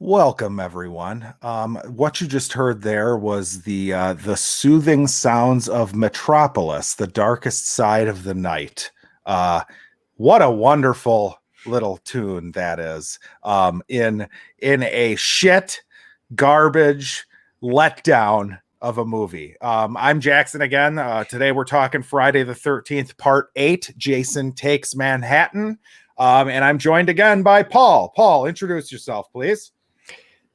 Welcome, everyone. What you just heard there was the soothing sounds of Metropolis, the darkest side of the night. Uh, what a wonderful little tune that is. In a shit garbage letdown of a movie. I'm Jackson again. Today we're talking Friday the 13th, Part 8. Jason Takes Manhattan. And I'm joined again by Paul. Paul, introduce yourself, please.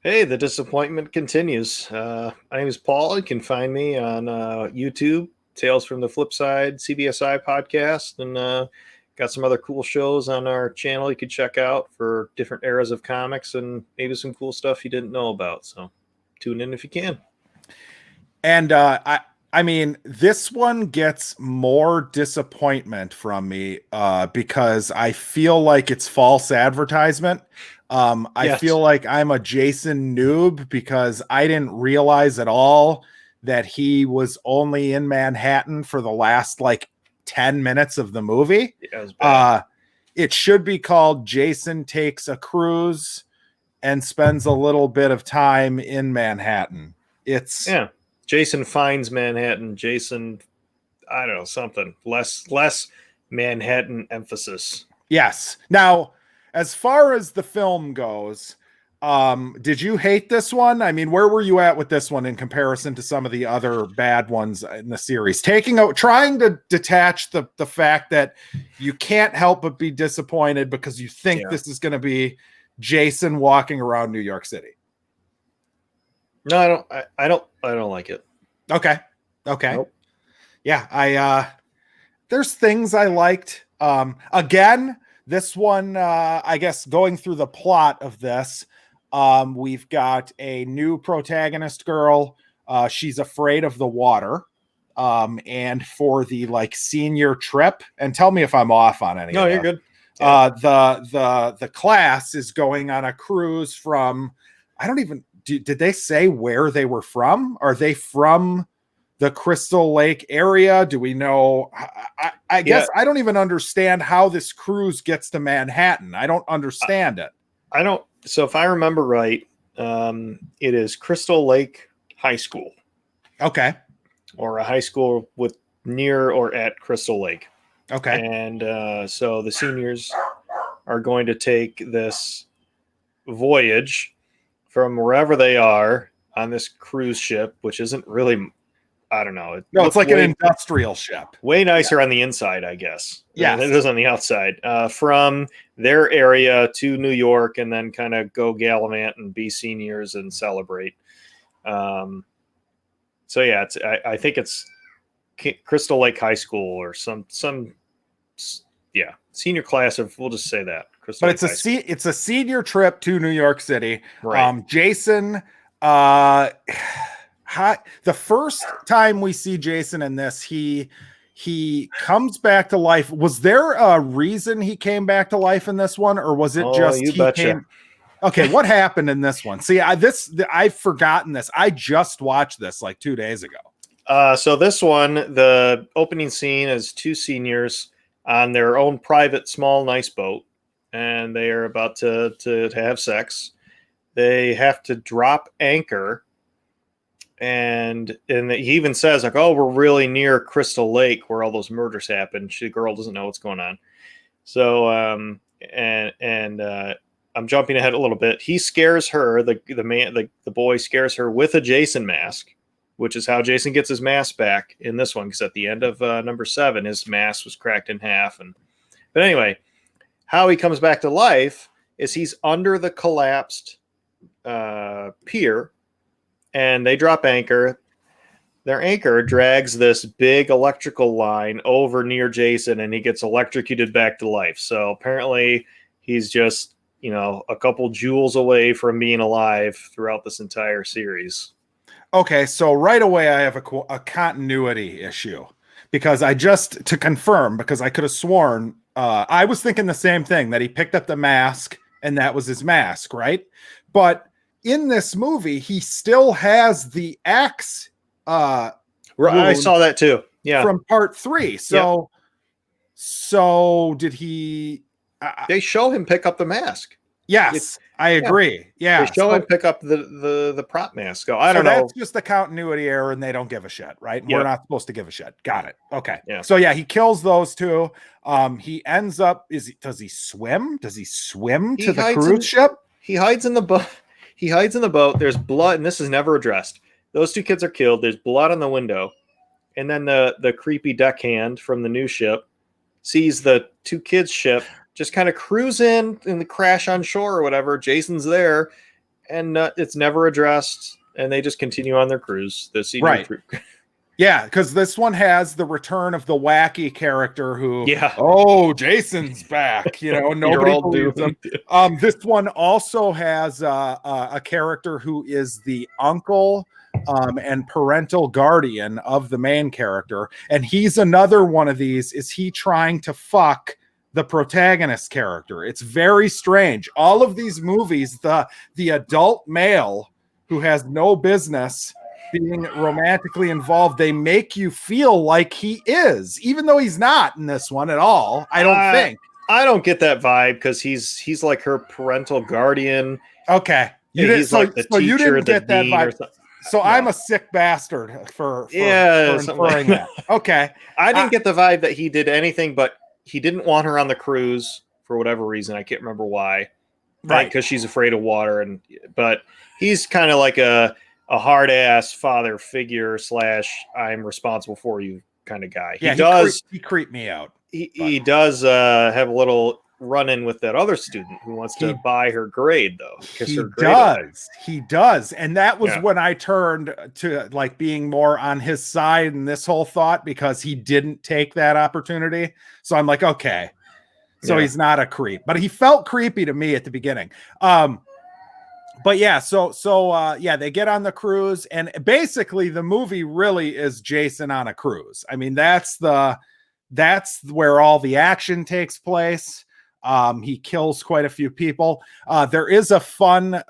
Hey, the disappointment continues. My name is Paul. You can find me on YouTube, Tales from the Flipside, CBSI podcast, and got some other cool shows on our channel you could check out for different eras of comics and maybe some cool stuff you didn't know about. So tune in if you can. And I mean, this one gets more disappointment from me because I feel like it's false advertisement. I feel like I'm a Jason noob because I didn't realize at all that he was only in Manhattan for the last 10 minutes of the movie. It should be called Jason Takes a Cruise and Spends a Little Bit of Time in Manhattan. Jason Finds Manhattan. Jason, I don't know, something less Manhattan emphasis. Yes. Now, as far as the film goes, did you hate this one? I mean, where were you at with this one in comparison to some of the other bad ones in the series? Trying to detach the fact that you can't help but be disappointed because you think this is going to be Jason walking around New York City. No, I don't like it. Okay. Nope. Yeah, there's things I liked. Again, this one, I guess going through the plot of this, we've got a new protagonist girl. She's afraid of the water. And for the senior trip, and tell me if I'm off on any. No, you're good. Yeah. The class is going on a cruise from, did they say where they were from? Are they from the Crystal Lake area? Do we know? I guess I don't even understand how this cruise gets to Manhattan. I don't understand it. I don't. So if I remember right, it is Crystal Lake High School. Okay. Or a high school with near or at Crystal Lake. Okay. And so the seniors are going to take this voyage from wherever they are on this cruise ship, which isn't really, I don't know. It's like an industrial ship. Way nicer on the inside, I guess. Yeah, it is on the outside. From their area to New York, and then kind of go gallivant and be seniors and celebrate. So yeah, I think it's Crystal Lake High School or some senior class of, we'll just say that. But it's a senior trip to New York City. Right. Jason, the first time we see Jason in this, he comes back to life. Was there a reason he came back to life in this one, or was it just he betcha. Okay, what happened in this one? See, I've forgotten this. I just watched this 2 days ago. So this one, the opening scene is two seniors on their own private, small, nice boat. And they are about to have sex. They have to drop anchor. And he even says, oh, we're really near Crystal Lake where all those murders happened. The girl doesn't know what's going on. So, I'm jumping ahead a little bit. He scares her, the boy scares her with a Jason mask, which is how Jason gets his mask back in this one. Because at the end of number 7, his mask was cracked in half. But anyway, how he comes back to life is he's under the collapsed pier, and they drop anchor. Their anchor drags this big electrical line over near Jason, and he gets electrocuted back to life. So apparently he's just, a couple joules away from being alive throughout this entire series. Okay, so right away I have a continuity issue. Because to confirm, because I could have sworn, I was thinking the same thing, that he picked up the mask and that was his mask, right? But in this movie, he still has the axe. I saw that too. Yeah. From part 3. So did he? They show him pick up the mask. Yes, I Yeah. agree. Yeah. They show him pick up the prop mask. Go, I don't know. That's just a continuity error, and they don't give a shit, right? And we're Yep. not supposed to give a shit. Got it. Okay. Yeah. So yeah, he kills those two. He ends up. Does he swim? Does he swim to the cruise ship? He hides in the boat. He hides in the boat. There's blood, and this is never addressed. Those two kids are killed. There's blood on the window, and then the creepy deckhand from the new ship sees the two kids' ship just kind of cruise in the crash on shore or whatever. Jason's there, and it's never addressed, and they just continue on their cruise. The senior right. Yeah, because this one has the return of the wacky character who, oh, Jason's back. You know, nobody believes him. This one also has a character who is the uncle and parental guardian of the main character, and he's another one of these. Is he trying to fuck the protagonist character? It's very strange. All of these movies, the adult male who has no business being romantically involved, they make you feel like he is, even though he's not in this one at all. I don't think. I don't get that vibe because he's like her parental guardian. Okay, you didn't get that vibe. So no. I'm a sick bastard for inferring that. Okay, I didn't get the vibe that he did anything, but he didn't want her on the cruise for whatever reason. I can't remember why. Right, because she's afraid of water, but he's kind of like a hard ass father figure / I'm responsible for you kind of guy. Yeah, he creeped me out. He does have a little run in with that other student who wants to buy her grade though. He does. And that was when I turned to like being more on his side in this whole thought, because he didn't take that opportunity. So I'm like, okay, so he's not a creep, but he felt creepy to me at the beginning. But yeah, so they get on the cruise, and basically the movie really is Jason on a cruise. I mean, that's where all the action takes place. He kills quite a few people. There is a fun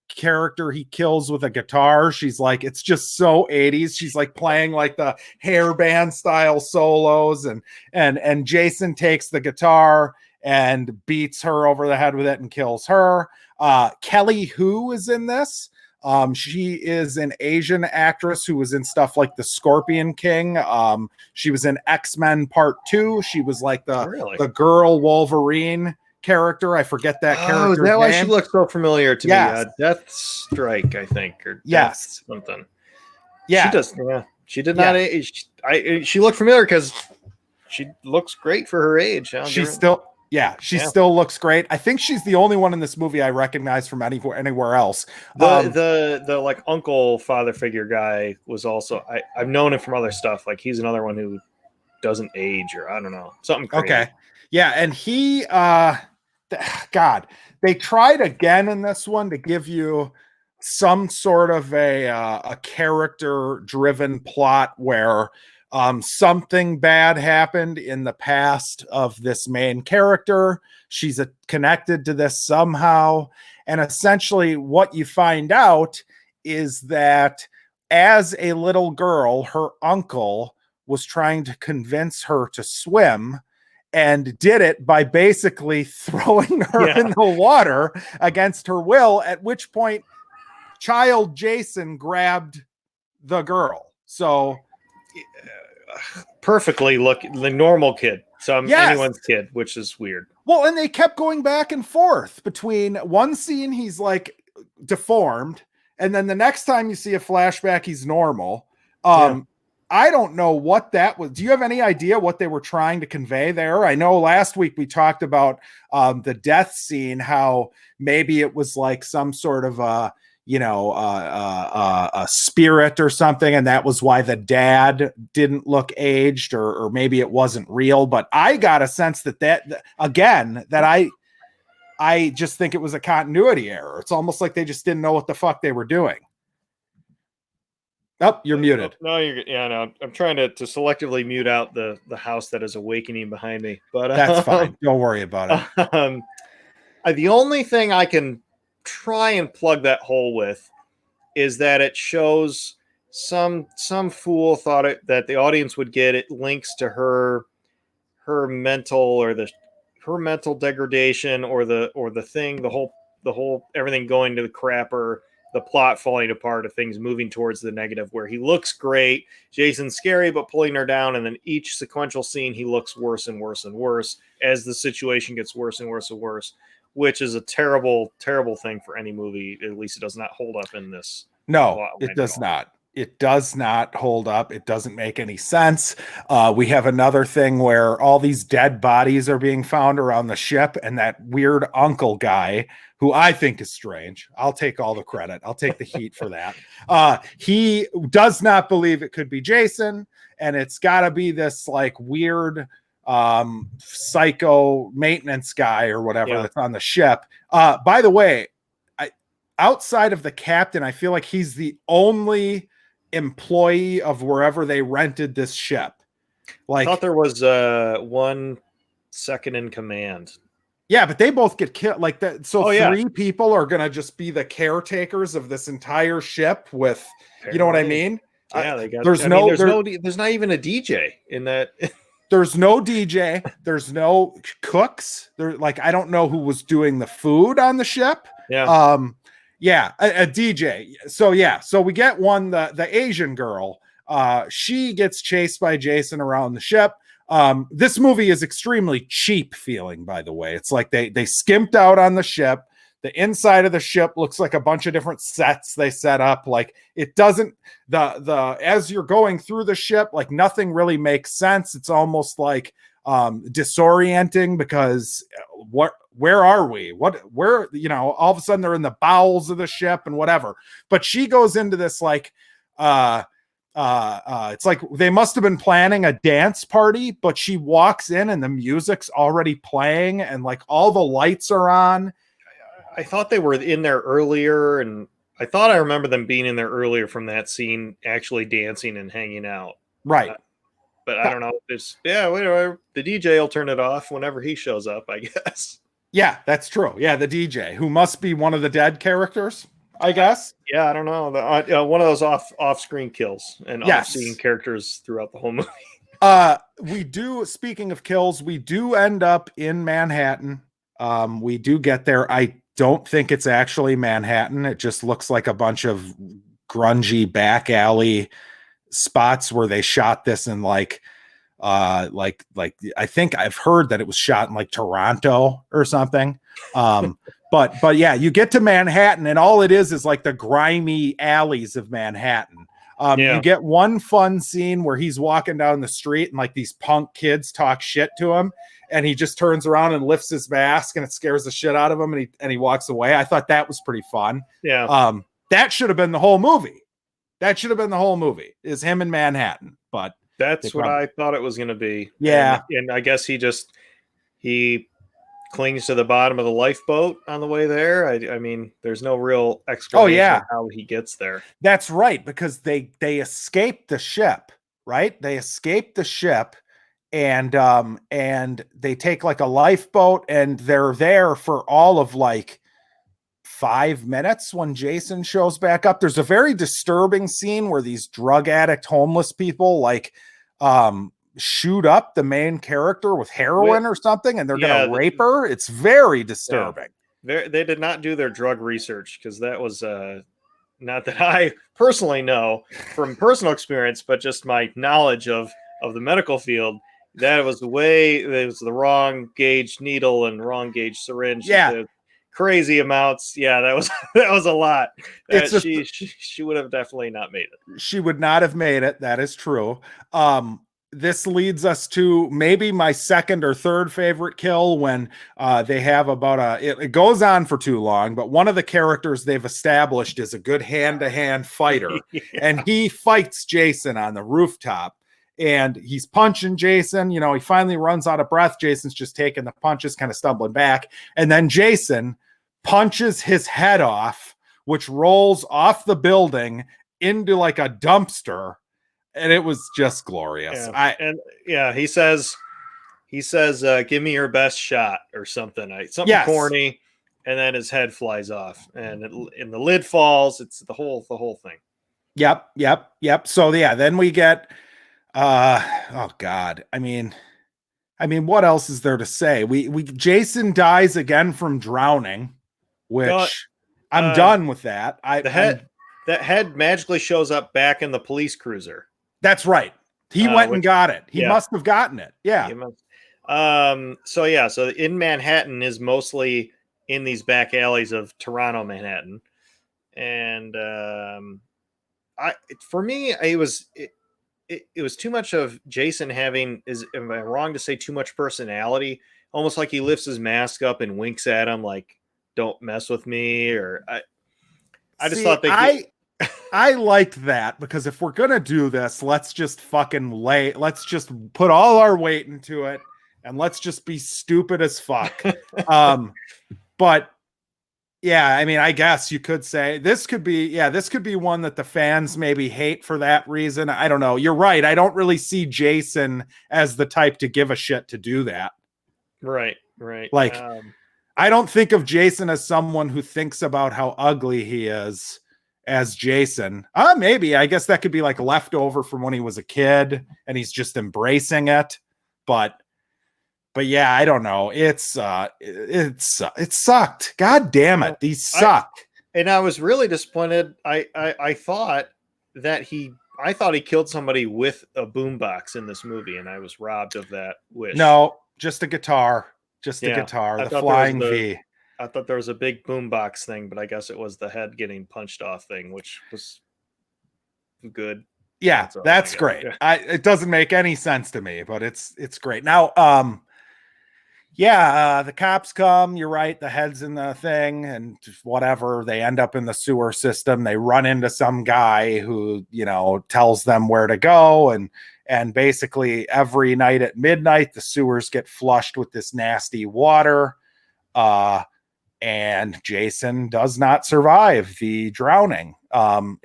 character he kills with a guitar. She's like, it's just so 80s. She's like playing like the hair band style solos, and Jason takes the guitar and beats her over the head with it and kills her. Kelly Hu is in this. She is an Asian actress who was in stuff like The Scorpion King. She was in X-Men Part 2. She was like the girl Wolverine character. I forget that character. Oh, is that why she looks so familiar to me? Death Strike, I think, or something. Yeah, she does. Yeah, she did not age. She looked familiar because she looks great for her age. She's still. Yeah, she still looks great. I think she's the only one in this movie I recognize from anywhere else. The like uncle father figure guy was also I've known him from other stuff. Like he's another one who doesn't age, or I don't know, something crazy. Okay. Yeah, and he God, they tried again in this one to give you some sort of a character driven plot where something bad happened in the past of this main character. She's connected to this somehow. And essentially what you find out is that as a little girl, her uncle was trying to convince her to swim, and did it by basically throwing her in the water against her will, at which point child Jason grabbed the girl. So perfectly the normal kid. So I'm anyone's kid, which is weird. Well, and they kept going back and forth between one scene he's like deformed, and then the next time you see a flashback he's normal. I don't know what that was. Do you have any idea what they were trying to convey there? I know last week we talked about the death scene, how maybe it was like some sort of a spirit or something, and that was why the dad didn't look aged, or maybe it wasn't real. But I got a sense that I just think it was a continuity error. It's almost like they just didn't know what the fuck they were doing. Oh, you're muted. No, no. I'm trying to selectively mute out the house that is awakening behind me. But that's fine. Don't worry about it. The only thing I can try and plug that hole with is that it shows some fool thought that the audience would get it links to her mental or her mental degradation or the thing, the whole whole everything going to the crapper, the plot falling apart of things moving towards the negative, where he looks great, Jason's scary but pulling her down, and then each sequential scene he looks worse and worse and worse as the situation gets worse and worse and worse, which is a terrible, terrible thing for any movie. At least it does not hold up in this. No, it does not. It does not hold up. It doesn't make any sense. We have another thing where all these dead bodies are being found around the ship, and that weird uncle guy, who I think is strange. I'll take all the credit. I'll take the heat for that. He does not believe it could be Jason, and it's got to be this like weird psycho maintenance guy or whatever that's on the ship. By the way, outside of the captain, I feel like he's the only employee of wherever they rented this ship. Like, I thought there was one second in command. Yeah, but they both get killed. Like that. So three people are gonna just be the caretakers of this entire ship. With you know what I mean? Yeah, they got. There's not even a DJ in that. There's no DJ. There's no cooks. There, like, I don't know who was doing the food on the ship. Yeah. Yeah, a DJ. So we get one, the Asian girl. She gets chased by Jason around the ship. This movie is extremely cheap feeling, by the way. It's like they skimped out on the ship. The inside of the ship looks like a bunch of different sets they set up. Like, it doesn't, as you're going through the ship, like nothing really makes sense. It's almost like disorienting, because where are we? Where, all of a sudden they're in the bowels of the ship and whatever. But she goes into this like, it's like they must have been planning a dance party, but she walks in and the music's already playing and like all the lights are on. I thought they were in there earlier, and I thought I remember them being in there earlier from that scene, actually dancing and hanging out. Right. But I don't know. Whatever. The DJ will turn it off whenever he shows up, I guess. Yeah, that's true. Yeah, the DJ, who must be one of the dead characters, I guess. Yeah, I don't know. One of those off-screen kills and off-scene characters throughout the whole movie. Speaking of kills, we do end up in Manhattan. We do get there. I don't think it's actually Manhattan. It just looks like a bunch of grungy back alley spots where they shot this in like I think I've heard that it was shot in like Toronto or something. But yeah, you get to Manhattan and all it is like the grimy alleys of Manhattan. You get one fun scene where he's walking down the street and like these punk kids talk shit to him, and he just turns around and lifts his mask and it scares the shit out of him, and he walks away. I thought that was pretty fun. Yeah. That should have been the whole movie. Is him in Manhattan, but that's what I thought it was going to be. Yeah. And I guess he clings to the bottom of the lifeboat on the way there. I mean, there's no real explanation of how he gets there. That's right, because they escaped the ship, right? They escaped the ship, and they take like a lifeboat, and they're there for all of like 5 minutes when Jason shows back up. There's a very disturbing scene where these drug addict homeless people like shoot up the main character with heroin or something, and they're gonna rape her. It's very disturbing. They did not do their drug research, because that was not that I personally know from personal experience, but just my knowledge of the medical field. That was the wrong gauge needle and wrong gauge syringe. Yeah. Crazy amounts. Yeah, that was a lot. She would have definitely not made it. She would not have made it. That is true. This leads us to maybe my second or third favorite kill, when they have it goes on for too long, but one of the characters they've established is a good hand-to-hand fighter. And he fights Jason on the rooftop, and he's punching Jason. He finally runs out of breath. Jason's just taking the punches, kind of stumbling back. And then Jason punches his head off, which rolls off the building into like a dumpster. And it was just glorious. He says, give me your best shot or something. Something corny. And then his head flies off, and the lid falls. It's the whole thing. Yep. So then we get, oh God. I mean, what else is there to say? Jason dies again from drowning. which I'm done with that. That head magically shows up back in the police cruiser. That's right. He went and got it. He must have gotten it. Yeah. So in Manhattan is mostly in these back alleys of Toronto, Manhattan. And for me, it was too much of Jason having, am I wrong to say, too much personality? Almost like he lifts his mask up and winks at him like, don't mess with me. Or I just thought I liked that, because if we're gonna do this, let's just let's just put all our weight into it and let's just be stupid as fuck. But yeah, I mean, I guess you could say this could be one that the fans maybe hate for that reason. I don't know. You're right. I don't really see Jason as the type to give a shit to do that. Right. Like, I don't think of Jason as someone who thinks about how ugly he is as Jason. Maybe, I guess that could be like leftover from when he was a kid and he's just embracing it. But yeah, I don't know. It sucked. God damn it. These suck. And I was really disappointed. I thought he killed somebody with a boombox in this movie, and I was robbed of that wish. No, just a guitar. Just a guitar. The flying V. I thought there was a big boombox thing, but I guess it was the head getting punched off thing, which was good. Yeah, that's great. Yeah. It doesn't make any sense to me, but it's great. Now, the cops come. You're right. The head's in the thing and whatever. They end up in the sewer system. They run into some guy who, tells them where to go. And basically every night at midnight, the sewers get flushed with this nasty water. And Jason does not survive the drowning,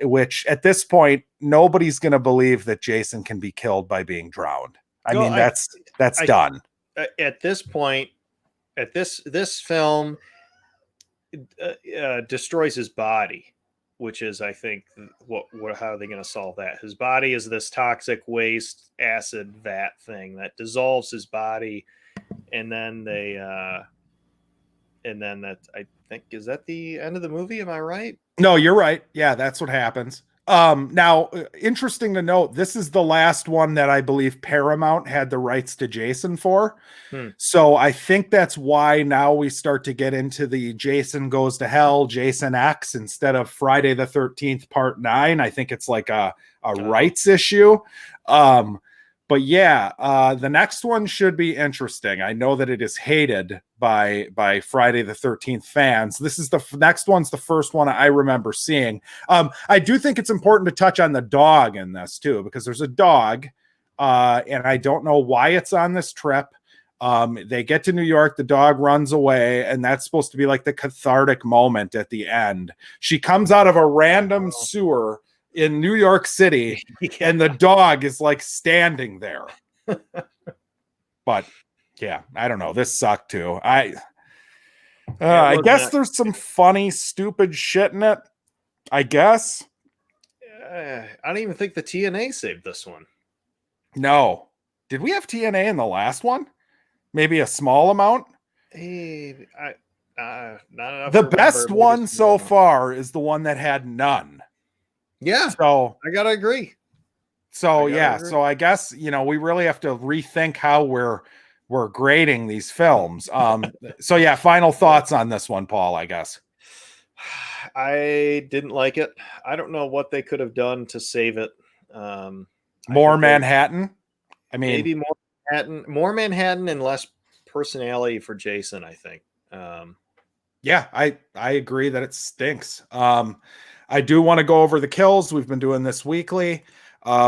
which at this point, nobody's going to believe that Jason can be killed by being drowned. That's done. At this point, this film destroys his body, which is, I think, how are they going to solve that? His body is this toxic waste acid vat thing that dissolves his body, and then I think, is that the end of the movie? Am I right? No, you're right. Yeah, that's what happens. Now, interesting to note, this is the last one that I believe Paramount had the rights to Jason for. So I think that's why now we start to get into the Jason Goes to Hell, Jason X, instead of Friday the 13th Part 9. I think it's like a rights issue. But yeah, the next one should be interesting. I know that it is hated by Friday the 13th fans. This is the next one's the first one I remember seeing. I do think it's important to touch on the dog in this too, because there's a dog, and I don't know why it's on this trip. They get to New York, the dog runs away, and that's supposed to be like the cathartic moment at the end. She comes out of a random sewer in New York City, and the dog is like standing there. But yeah, I don't know. This sucked too. I guess there's some funny, stupid shit in it. I guess. I don't even think the TNA saved this one. No. Did we have TNA in the last one? Maybe a small amount? Not enough. The best one so far is the one that had none. Yeah. So I gotta agree. So I guess, we really have to rethink how we're grading these films. So yeah, final thoughts on this one, Paul, I guess. I didn't like it. I don't know what they could have done to save it. More Manhattan. I mean, maybe more Manhattan and less personality for Jason, I think. Yeah, I agree that it stinks. I do want to go over the kills. We've been doing this weekly.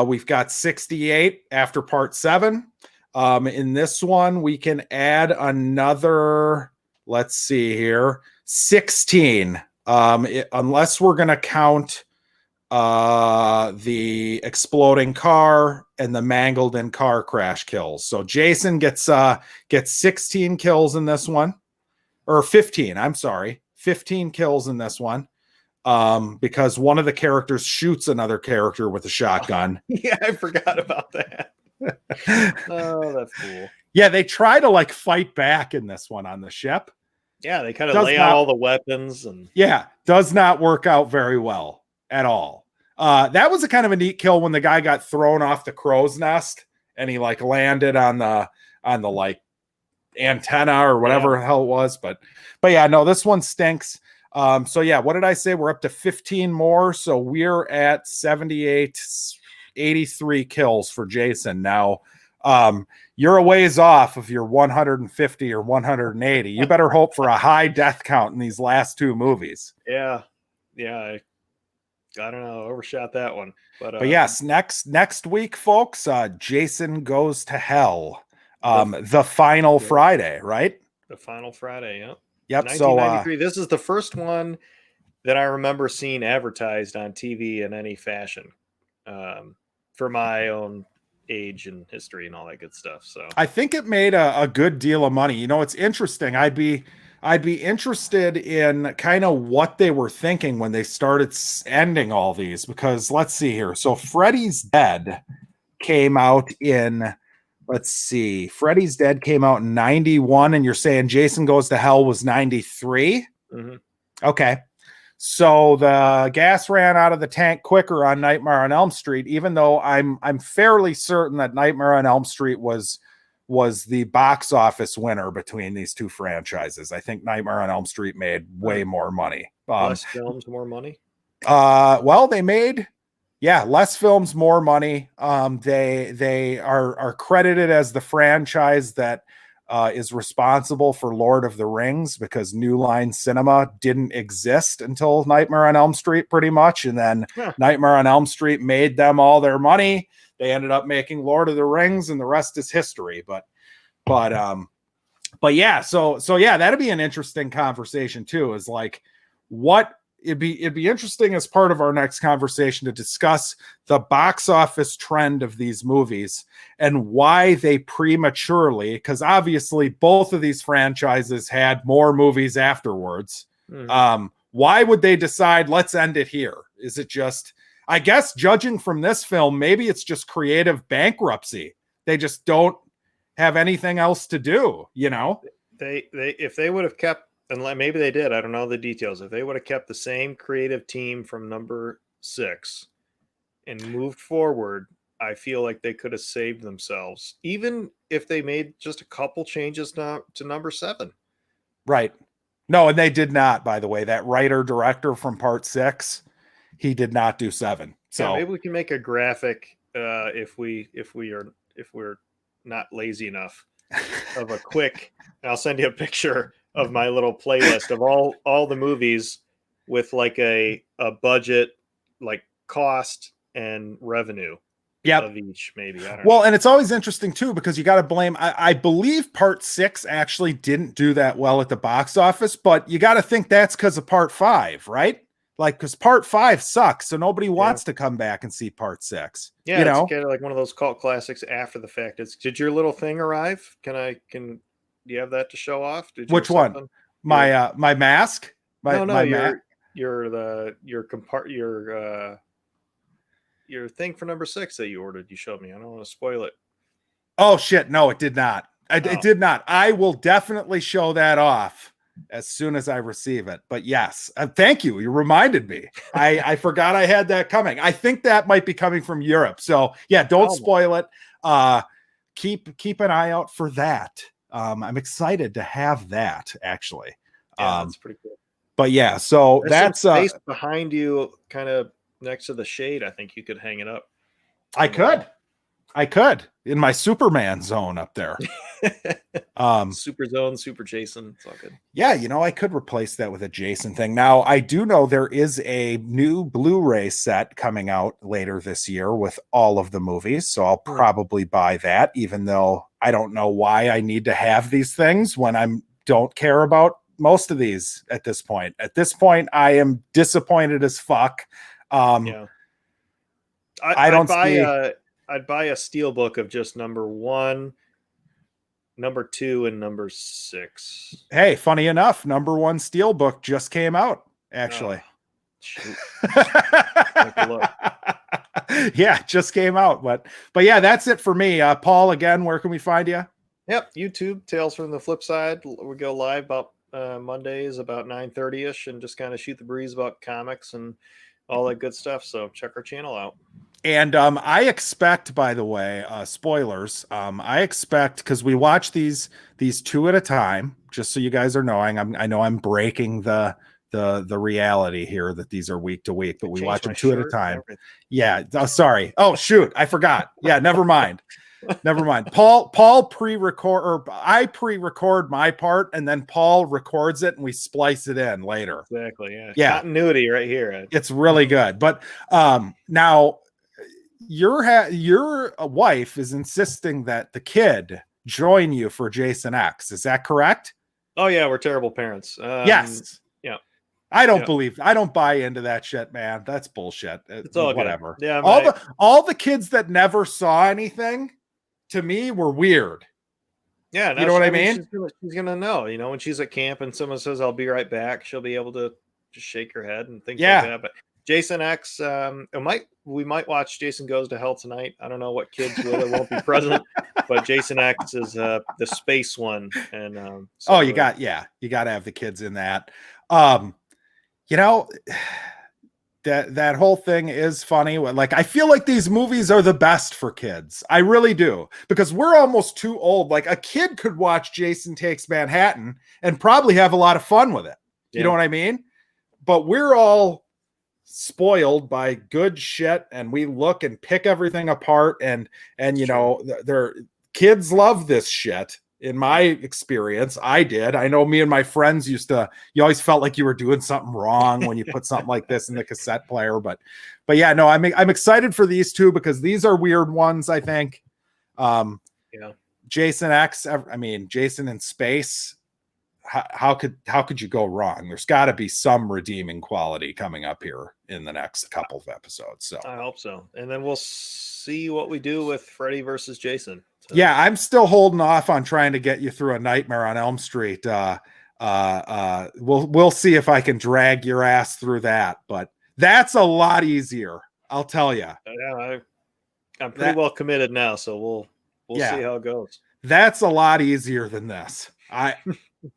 We've got 68 after part 7. In this one, we can add another, let's see here, 16. Unless we're going to count the exploding car and the mangled in car crash kills. So Jason gets 16 kills in this one, or 15. I'm sorry, 15 kills in this one. Because one of the characters shoots another character with a shotgun. Yeah, I forgot about that. Oh, that's cool. Yeah, they try to like fight back in this one on the ship. Yeah, they kind of Does lay out not, all the weapons and yeah, does not work out very well at all. That was a kind of a neat kill when the guy got thrown off the crow's nest and he like landed on the like antenna or whatever the hell it was. But yeah, no, this one stinks. So yeah, what did I say? We're up to 15 more. So we're at 78, 83 kills for Jason now. You're a ways off of your 150 or 180. You better hope for a high death count in these last two movies. yeah. I don't know, overshot that one. But yes, next week, folks, Jason Goes to Hell. The final Friday, right? The final Friday, yeah. Yep. 1993. This is the first one that I remember seeing advertised on TV in any fashion, for my own age and history and all that good stuff. So I think it made a good deal of money. You know, it's interesting. I'd be interested in kind of what they were thinking when they started ending all these, because let's see here. So Freddy's Dead came out in, let's see, Freddy's Dead came out in 91, and you're saying Jason Goes to Hell was 93? Mm-hmm. Okay. So the gas ran out of the tank quicker on Nightmare on Elm Street, even though I'm fairly certain that Nightmare on Elm Street was the box office winner between these two franchises. I think Nightmare on Elm Street made way more money. Less films, more money? Well, they made, less films, more money. They are credited as the franchise that is responsible for Lord of the Rings, because New Line Cinema didn't exist until Nightmare on Elm Street, pretty much. And then Nightmare on Elm Street made them all their money. They ended up making Lord of the Rings, and the rest is history. But yeah, so yeah, that'd be an interesting conversation too. Is like, what it'd be interesting as part of our next conversation to discuss the box office trend of these movies and why they prematurely, because obviously both of these franchises had more movies afterwards. Mm-hmm. Why would they decide, let's end it here? Is it just, I guess, judging from this film, maybe it's just creative bankruptcy. They just don't have anything else to do, you know? They if they would have kept, and maybe they did, I don't know the details. If they would have kept the same creative team from number 6 and moved forward, I feel like they could have saved themselves, even if they made just a couple changes to number 7. Right. No, and they did not, by the way. That writer director from part 6, he did not do 7. So yeah, maybe we can make a graphic if we're not lazy enough, of a quick, I'll send you a picture of my little playlist of all the movies with like a budget, like cost and revenue of each, maybe. I don't know. And it's always interesting too, because you got to blame, I believe part 6 actually didn't do that well at the box office, but you got to think that's because of part 5, right? Like, because part 5 sucks, so nobody wants to come back and see part 6. Yeah, it's kind of like one of those cult classics after the fact. Did your little thing arrive? Do you have that to show off? Which one? My mask? Your thing for number 6 that you ordered. You showed me. I don't want to spoil it. Oh shit! No, it did not. It did not. I will definitely show that off as soon as I receive it. But yes, thank you. You reminded me. I forgot I had that coming. I think that might be coming from Europe. So yeah, don't spoil it. Keep an eye out for that. I'm excited to have that, actually. Yeah, that's pretty cool. But yeah, so there's that's some space behind you, kind of next to the shade. I think you could hang it up. I could in my Superman zone up there. Super Zone, Super Jason. It's all good. Yeah, I could replace that with a Jason thing. Now, I do know there is a new Blu-ray set coming out later this year with all of the movies, so I'll probably buy that, even though I don't know why I need to have these things when I don't care about most of these at this point. At this point, I am disappointed as fuck. I'd buy a steel book of just number 1, number 2, and number 6. Hey, funny enough, number 1 steelbook just came out, actually. Shoot. Yeah, just came out. But yeah, that's it for me. Paul, again, where can we find you? Yep, YouTube, Tales from the Flipside. We go live about Mondays about 9:30ish, and just kind of shoot the breeze about comics and all that good stuff. So check our channel out. And I expect, by the way, spoilers. I expect, because we watch these two at a time, just so you guys are knowing. I know I'm breaking the reality here that these are week to week, but we watch them two at a time. Yeah. Oh, sorry. Oh, shoot. I forgot. Yeah. Never mind. Never mind. Paul pre-record, or I pre-record my part, and then Paul records it and we splice it in later. Exactly. Yeah. Yeah. Continuity right here. It's really good. But now your wife is insisting that the kid join you for Jason X. Is that correct? Oh yeah, we're terrible parents. Yes. Yeah. I don't buy into that shit, man. That's bullshit. It's all whatever. Good. Yeah. All the kids that never saw anything, to me, were weird. Yeah. You know what I mean? She's gonna know, when she's at camp and someone says, "I'll be right back," she'll be able to just shake her head and things like that. But Jason X, we might watch Jason Goes to Hell tonight. I don't know what kids will or won't be present, but Jason X is the space one. And you got to have the kids in that. That whole thing is funny. Like, I feel like these movies are the best for kids. I really do, because we're almost too old. Like, a kid could watch Jason Takes Manhattan and probably have a lot of fun with it. You know what I mean? But we're all spoiled by good shit, and we look and pick everything apart, and their kids love this shit. In my experience, I did. I know me and my friends you always felt like you were doing something wrong when you put something like this in the cassette player. But yeah, no, I'm excited for these two, because these are weird ones, I think. Jason X, Jason in space. How could you go wrong? There's got to be some redeeming quality coming up here in the next couple of episodes. So I hope so. And then we'll see what we do with Freddy versus Jason. So. Yeah, I'm still holding off on trying to get you through A Nightmare on Elm Street. We'll see if I can drag your ass through that, but that's a lot easier, I'll tell you. Yeah, I'm pretty well committed now, so we'll see how it goes. That's a lot easier than this.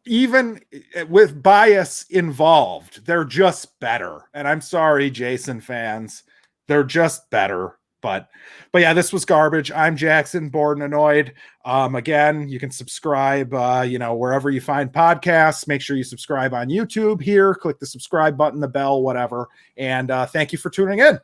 Even with bias involved, they're just better. And I'm sorry, Jason fans, they're just better. But yeah, this was garbage. I'm Jackson, bored and annoyed. Again, you can subscribe, wherever you find podcasts. Make sure you subscribe on YouTube here. Click the subscribe button, the bell, whatever. And thank you for tuning in.